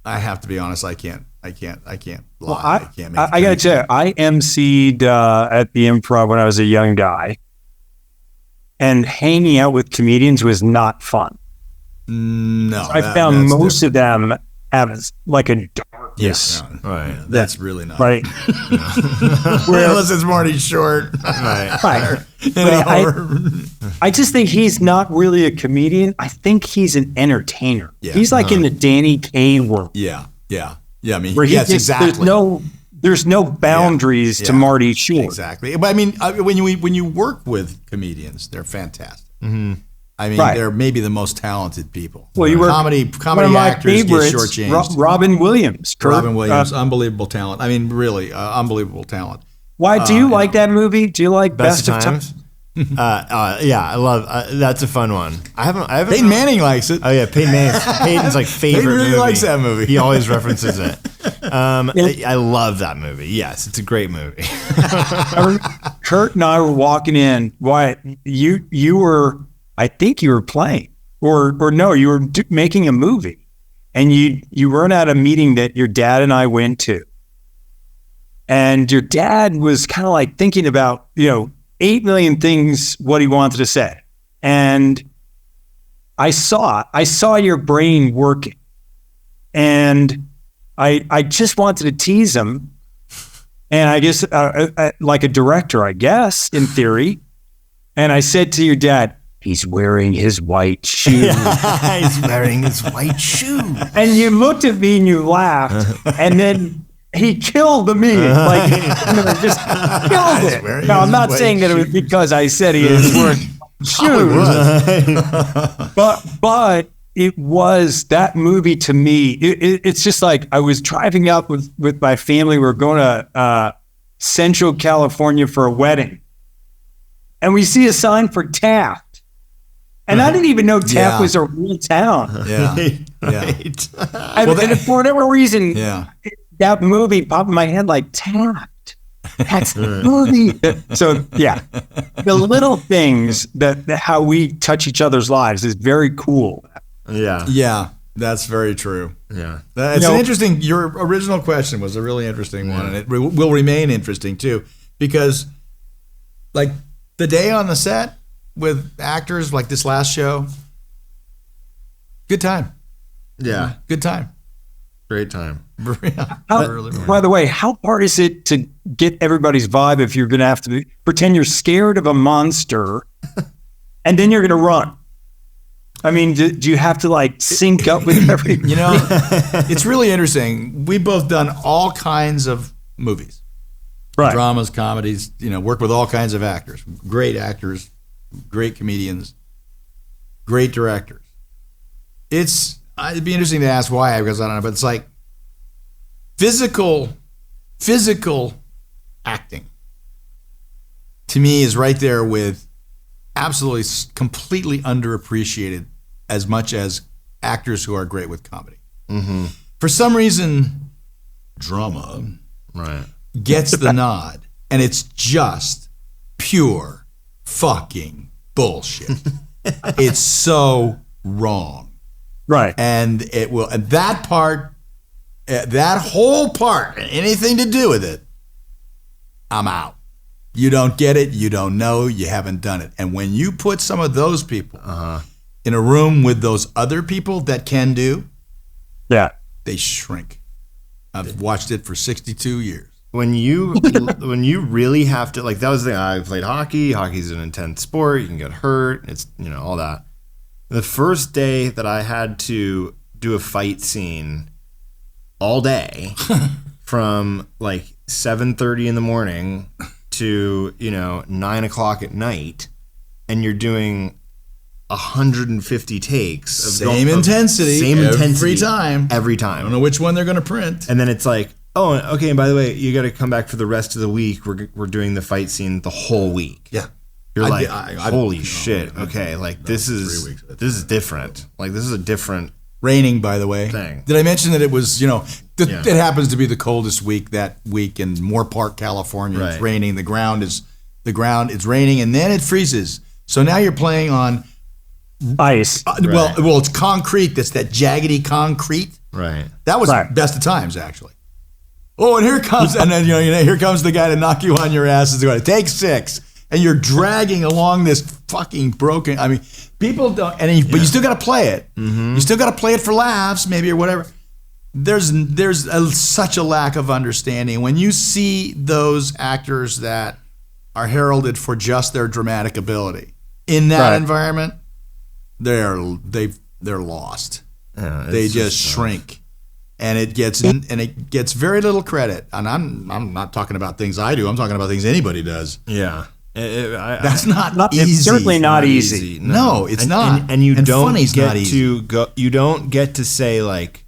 have to be honest. I can't lie. Well, I can't make. I gotta tell you, I emceed at the Improv when I was a young guy, and hanging out with comedians was not fun. No, I found most of them have like a darkness. Right. That's really not right. Unless it's Marty Short. Right. I just think he's not really a comedian. I think he's an entertainer. Yeah. He's like in the Danny Kaye world. Yeah. I mean, exactly. There's no boundaries to Marty Short. Exactly. But I mean, when you work with comedians, they're fantastic. Mm-hmm. I mean, they're maybe the most talented people. Well, you were comedy one of my actors favorites, get shortchanged. Robin Williams. Kurt. Robin Williams, unbelievable talent. I mean, really, unbelievable talent. Why do you like that movie? Do you like Best of Times? I love that's a fun one. I haven't. Peyton Manning likes it. Oh yeah, Peyton's like favorite. Peyton really movie. likes that movie. He always references it. I love that movie. Yes, it's a great movie. Kurt and I were walking in. Wyatt, you were. I think you were playing, or no, you were making a movie, and you weren't at a meeting that your dad and I went to, and your dad was kind of like thinking about 8 million things what he wanted to say, and I saw your brain working, and I just wanted to tease him. And I guess, like a director, I guess, in theory. And I said to your dad, he's wearing his white shoe. He's wearing his white shoe. And you looked at me and you laughed. And then he killed me. Like, just killed it. Now, I'm not saying that it was because I said he was wearing shoes. But it was that movie to me. It's just like I was driving up with my family. We were going to Central California for a wedding. And we see a sign for Taft. And I didn't even know Taft was a real town. Yeah. Right. And for whatever reason, that movie popped in my head like, Taft. That's the movie. So, yeah. The little things that how we touch each other's lives is very cool. Yeah. Yeah, that's very true. Yeah. It's an interesting, your original question was a really interesting one, and it will remain interesting too, because like the day on the set with actors like this last show, good time. Yeah. Good time. Great time. By the way, how hard is it to get everybody's vibe if you're going to have to pretend you're scared of a monster and then you're going to run? I mean, do you have to like sync up with everything? You know, it's really interesting. We've both done all kinds of movies, right? Dramas, comedies, work with all kinds of actors, great comedians, great directors. It'd be interesting to ask why, because I don't know, but it's like physical acting to me is right there with absolutely completely underappreciated as much as actors who are great with comedy. Mm-hmm. For some reason, drama gets the nod, and it's just pure fucking bullshit. It's so wrong. Right. And it will, and that whole part, anything to do with it, I'm out. You don't get it. You don't know. You haven't done it. And when you put some of those people in a room with those other people that can do, they shrink. I've watched it for 62 years. When you really have to, like, that was the thing. I played hockey. Hockey's an intense sport. You can get hurt. It's, all that. The first day that I had to do a fight scene all day from like 7:30 in the morning to 9 o'clock at night, and you're doing 150 takes of same intensity every time. Every time. I don't know which one they're going to print. And then it's like, oh, okay, and by the way, you got to come back for the rest of the week. We're doing the fight scene the whole week. Yeah. You're holy shit. Okay, like this is different. Like this is a different raining, by the way. Thing. Did I mention that it was, it happens to be the coldest week that week in Moorpark, California. Right. It's raining. It's raining, and then it freezes. So now you're playing on ice. Well, it's concrete. That's that jaggedy concrete. Right. That was best of times, actually. Oh, and here comes, and then here comes the guy to knock you on your ass. Is going to take 6, and you're dragging along this fucking broken. I mean, people don't, but you still got to play it. Mm-hmm. You still got to play it for laughs, maybe, or whatever. There's such a lack of understanding when you see those actors that are heralded for just their dramatic ability in that environment. They're lost. Yeah, they just shrink. And it gets very little credit. And I'm not talking about things I do. I'm talking about things anybody does. Yeah, that's not easy. It's certainly not easy. No, it's not. And you don't get to go. You don't get to say like,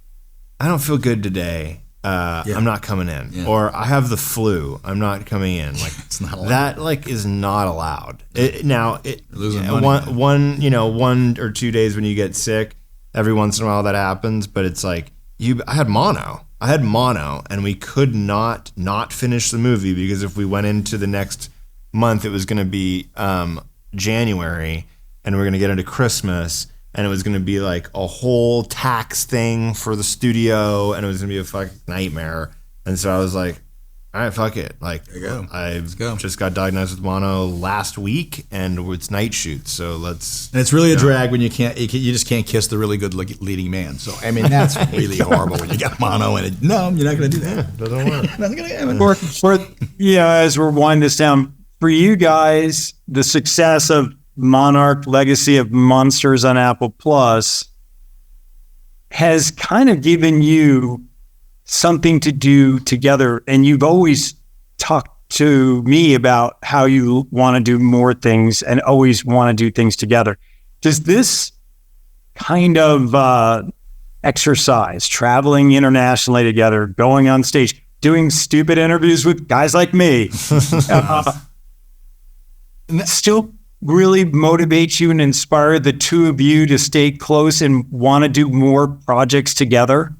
I don't feel good today. I'm not coming in, or I have the flu. I'm not coming in. Like it's not allowed. That like is not allowed. One or 2 days when you get sick, every once in a while that happens. But it's like I had mono, and we could not finish the movie because if we went into the next month, it was going to be January, and we're going to get into Christmas. And it was going to be like a whole tax thing for the studio, and it was going to be a fucking nightmare. And so I was like, all right, fuck it. Like, There you go. I go. just got diagnosed with mono last week, and it's night shoot. So let's. And it's really a drag when you just can't kiss the really good leading man. So I mean, that's really horrible when you got mono and it. No, you're not going to do that. Doesn't work. Nothing going to happen. As we're winding this down, for you guys, the success of Monarch Legacy of Monsters on Apple Plus has kind of given you something to do together. And you've always talked to me about how you want to do more things and always want to do things together. Does this kind of exercise, traveling internationally together, going on stage, doing stupid interviews with guys like me, still really motivate you and inspire the two of you to stay close and want to do more projects together?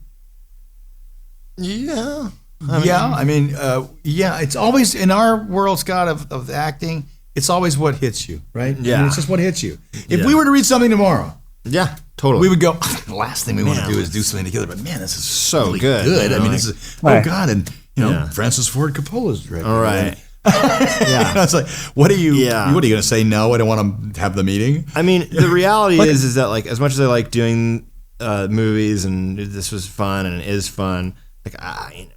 Yeah. It's always in our world, Scott, of acting, it's always what hits you, right? Yeah. I mean, it's just what hits you. If we were to read something tomorrow, Yeah, totally. we would go, the last thing we want to do is do something together. But man, this is So really good, good. you I know, mean, like- this is, Right. oh God. And, Yeah. Francis Ford Coppola's directing. All right. Yeah. It's like, what are you Yeah. going to say? No, I don't want to have the meeting. I mean, the reality is that like as much as I like doing movies and this was fun and it is fun, like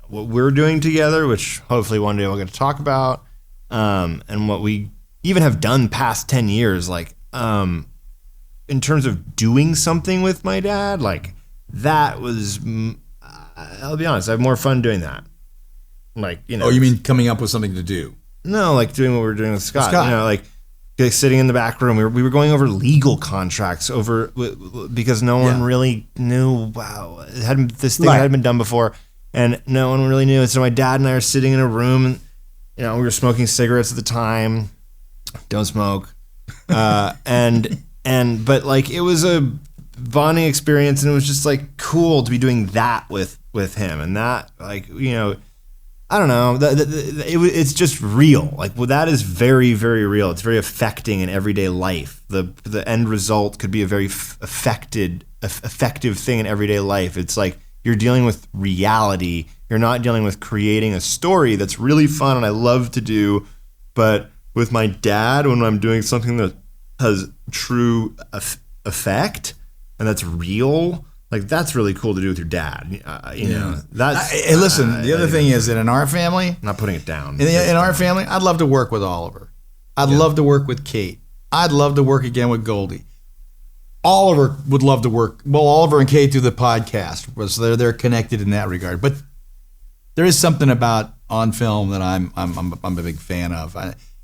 what we're doing together, which hopefully one day we'll get to talk about, and what we even have done past 10 years, like in terms of doing something with my dad, like that was, I'll be honest, I have more fun doing that. Like, Oh, you mean coming up with something to do? No, like doing what we were doing with Scott. Scott. You know, like sitting in the back room. We were going over legal contracts because no one really knew. Wow, this thing hadn't been done before, and no one really knew. And so my dad and I are sitting in a room, and we were smoking cigarettes at the time. Don't smoke, but like it was a bonding experience, and it was just like cool to be doing that with him, and that I don't know. It's just real. Like, well, that is very, very real. It's very affecting in everyday life. The end result could be a very effective thing in everyday life. It's like you're dealing with reality. You're not dealing with creating a story that's really fun and I love to do. But with my dad, when I'm doing something that has true effect and that's real, like that's really cool to do with your dad. Hey, listen, the other thing is that in our family, I'm not putting it down. In our family, I'd love to work with Oliver. I'd love to work with Kate. I'd love to work again with Goldie. Oliver would love to work. Well, Oliver and Kate do the podcast, so they're connected in that regard. But there is something about on film that I'm a big fan of.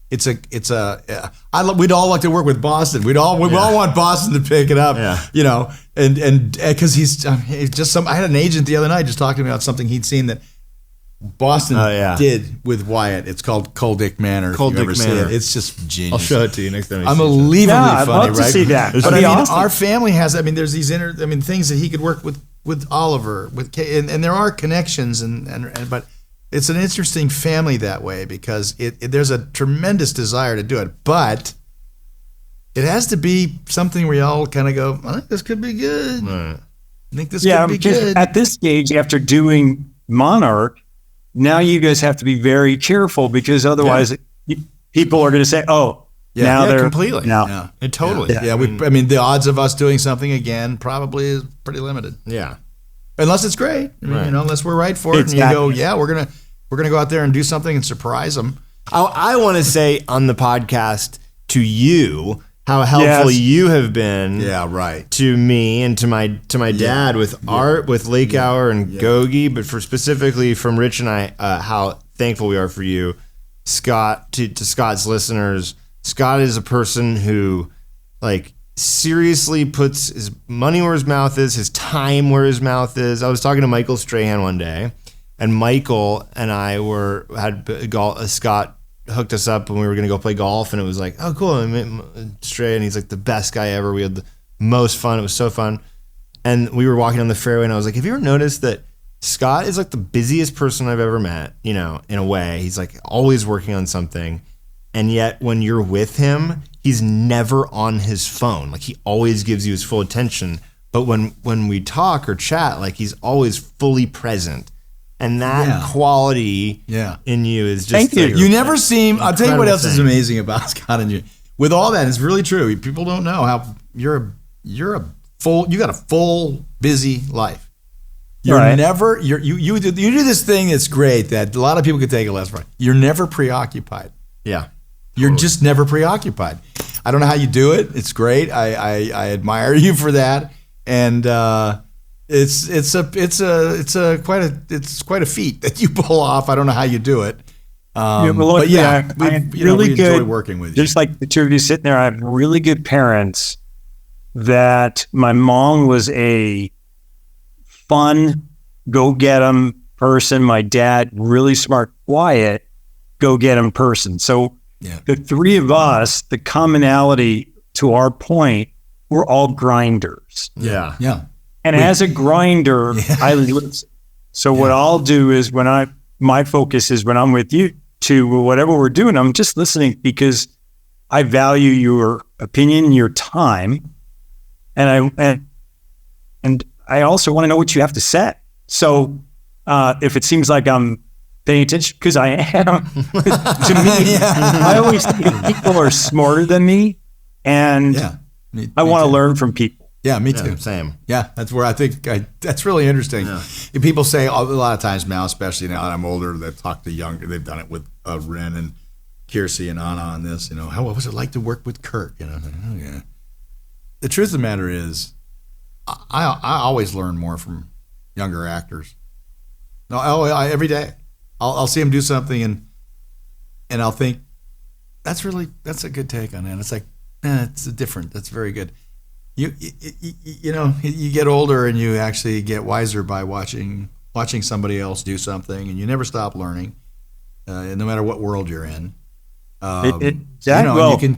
We'd all like to work with Boston. We'd all want Boston to pick it up, and because he's just I had an agent the other night just talking about something he'd seen that Boston did with Wyatt. It's called Cold Dick Manor. Cold Dick Manor. It's just genius. I'll show it to you next time. Unbelievably I'd funny, love right? to see that. But That'd be awesome. our family has. There's these things that he could work with Oliver, with Kate, and there are connections, but. It's an interesting family that way because there's a tremendous desire to do it, but it has to be something where you all kind of go, I think this could be good. Right. I think this could be good. At this stage, after doing Monarch, now you guys have to be very careful because otherwise people are going to say, now they're completely. No. Totally. Yeah, the odds of us doing something again probably is pretty limited. Yeah. Unless it's great, unless we're right for it, and you go, we're gonna go out there and do something and surprise them. I want to say on the podcast to you how helpful you have been. Yeah, right. To me and to my dad with art, with Lake Hour and Gogi, but specifically from Rich and I, how thankful we are for you, Scott. To Scott's listeners, Scott is a person who, like, seriously puts his money where his mouth is, his time where his mouth is. I was talking to Michael Strahan one day, and Michael and I Scott hooked us up when we were going to go play golf, and it was like, oh, cool. I met Strahan, he's like the best guy ever. We had the most fun. It was so fun. And we were walking on the fairway, and I was like, have you ever noticed that Scott is like the busiest person I've ever met, in a way. He's like always working on something. And yet when you're with him, he's never on his phone. Like, he always gives you his full attention. But when we talk or chat, like, he's always fully present. And that quality in you is just... Thank you. You never seem... I'll tell you what else is thing. amazing about Scott and you. With all that, it's really true. People don't know how you got a full, busy life. You're never... You do this thing that's great that a lot of people could take a lesson from. You're never preoccupied. Yeah. You're just never preoccupied. I don't know how you do it. It's great. I admire you for that. And it's quite a feat that you pull off. I don't know how you do it. I we enjoy good working with you. Just like the two of you sitting there, I have really good parents. That my mom was a fun, go get 'em person. My dad, really smart, Wyatt, go get 'em person. So the three of us, the commonality to our point, we're all grinders. Yeah. And as a grinder, I listen. So what I'll do is my focus is when I'm with you two, whatever we're doing, I'm just listening because I value your opinion, your time, and I also want to know what you have to say. So if it seems like I'm paying attention, because I am, to me, I always think people are smarter than me, and I want to learn from people. Yeah, me too. Yeah, same. Yeah, that's where I think that's really interesting. Yeah. People say a lot of times now, especially now that I'm older, they talk to younger. They've done it with Ren and Kiersey and Anna on this. What was it like to work with Kirk? The truth of the matter is, I always learn more from younger actors. No, every day, I'll see them do something and I'll think that's a good take on that. It's like it's different. That's very good. You get older and you actually get wiser by watching somebody else do something, and you never stop learning, no matter what world you're in. You can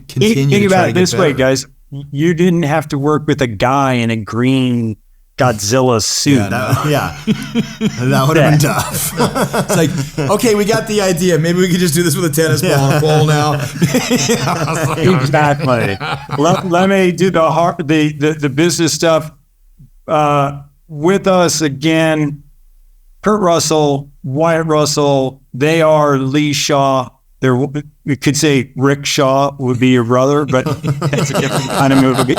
continue. Think about it this way, better. guys. You didn't have to work with a guy in a green Godzilla suit. That would have been tough. It's like, okay, we got the idea. Maybe we could just do this with a tennis ball and a pole now. Exactly. Let me do the business stuff. With us again, Kurt Russell, Wyatt Russell. They are Lee Shaw. We could say Rick Shaw would be your brother, but that's a different kind of movie.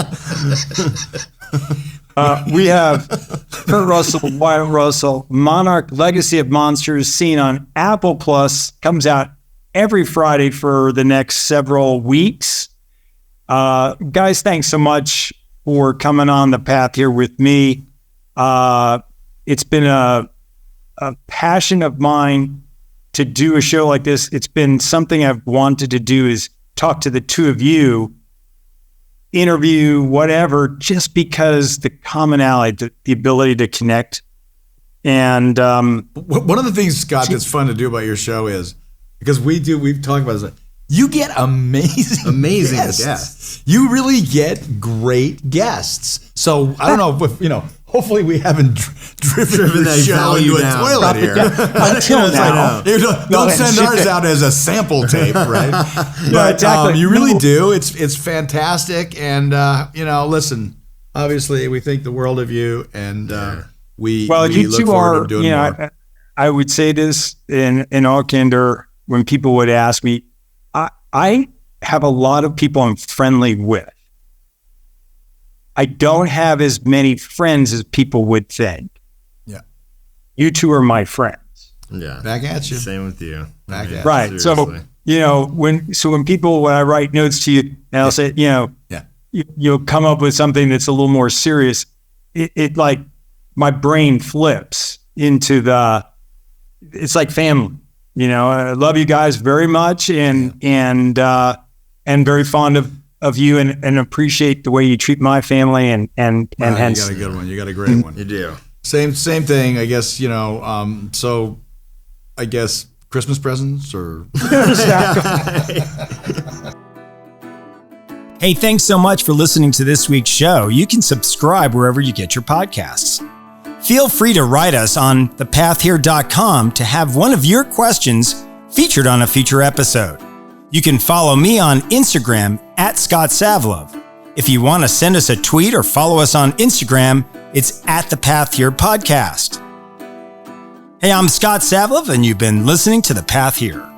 We have Kurt Russell, Wyatt Russell, Monarch, Legacy of Monsters, seen on Apple Plus, comes out every Friday for the next several weeks. Guys, thanks so much for coming on the path here with me. It's been a passion of mine to do a show like this. It's been something I've wanted to do, is talk to the two of you, interview, whatever, just because the commonality, the ability to connect. And one of the things, Scott, that's fun to do about your show is, because we've talked about this, you get amazing guests. You really get great guests. So I don't know if, hopefully we haven't driven the show into a toilet here. Until now. Don't send ours out as a sample tape, right? But exactly. You really do. It's fantastic. And, listen, obviously we think the world of you, and we look forward to doing more. I would say this in all candor when people would ask me, I have a lot of people I'm friendly with. I don't have as many friends as people would think. Yeah. You two are my friends. Yeah. Back at you. Same with you. Back at you. Right. Seriously. So when I write notes to you and I'll say, you'll come up with something that's a little more serious. It like my brain flips into it's like family. I love you guys very much and very fond of you and appreciate the way you treat my family and hence. You got a good one. You got a great one. You do. Same thing, I guess, so I guess Christmas presents or. Hey, thanks so much for listening to this week's show. You can subscribe wherever you get your podcasts. Feel free to write us on thepathhere.com to have one of your questions featured on a future episode. You can follow me on Instagram at Scott Savlov. If you want to send us a tweet or follow us on Instagram, it's at The Path Here Podcast. Hey, I'm Scott Savlov, and you've been listening to The Path Here.